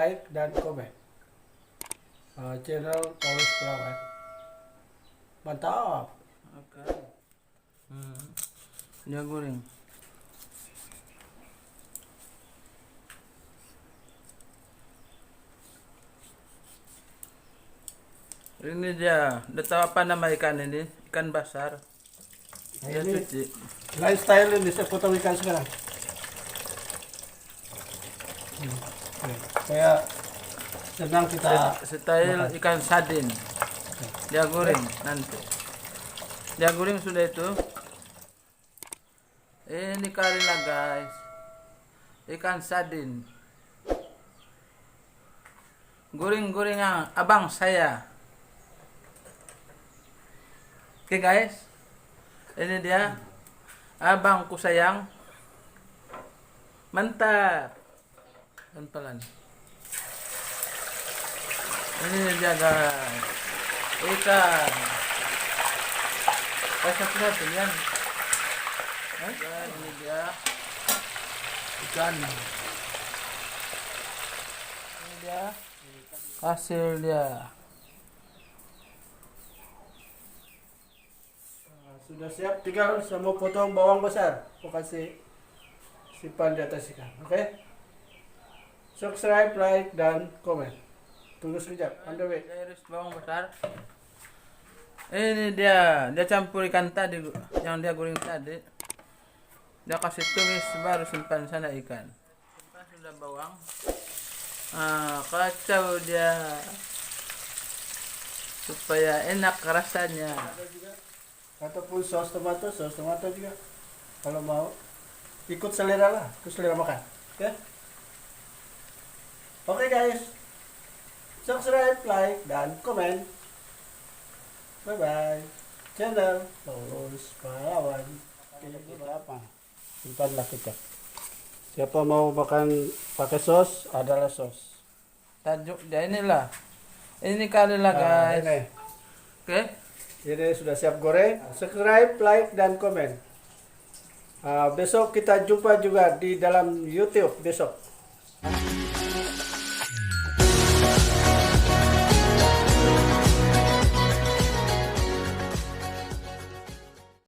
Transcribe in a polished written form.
like, dan komen. Channel Paulus Palawan. Mantap. Oke. Dia goreng. Ini dia. Udah tahu apa nama ikan ini? Ikan basar. Dia Ini cuci. lifestyle ini saya potong ikan sekarang. Kayak senang kita Style makan. ikan sardin. Dia goreng nanti. Dia goreng sudah itu. Ini kali lah guys. Ikan sardin. Goreng-gorengan abang saya. Oke guys. Ini dia. Abangku sayang. Mantap. Pelan-pelan. Ini dia guys. Ikan. Satu-satu yan. Ini dia. Ikan. Ini dia. Hasil dia. Sudah siap, tinggal saya mau potong bawang besar. Aku kasih simpan di atas ikan. Oke? Subscribe, like, dan komen. Tunggu sekejap. On the way. Saya iris bawang besar. Ini dia campur ikan tadi yang dia goreng tadi. Dia kasih tumis baru simpan sana ikan. Simpan sudah bawang. Kacau dia supaya enak rasanya. Ada juga. Ataupun saus tomato juga. Kalau mau ikut selera lah, ikut selera makan. Oke? Oke guys. Subscribe, like, dan komen. Bye bye. Channel Paulus Palawan. Berapa? Simpanlah kita. Siapa mau makan pakai sos, adalah sos. Tajuk dia inilah. Ini kali lah guys. Ini. Oke. Ini sudah siap goreng. Subscribe, like, dan komen. Besok kita jumpa juga di dalam YouTube besok.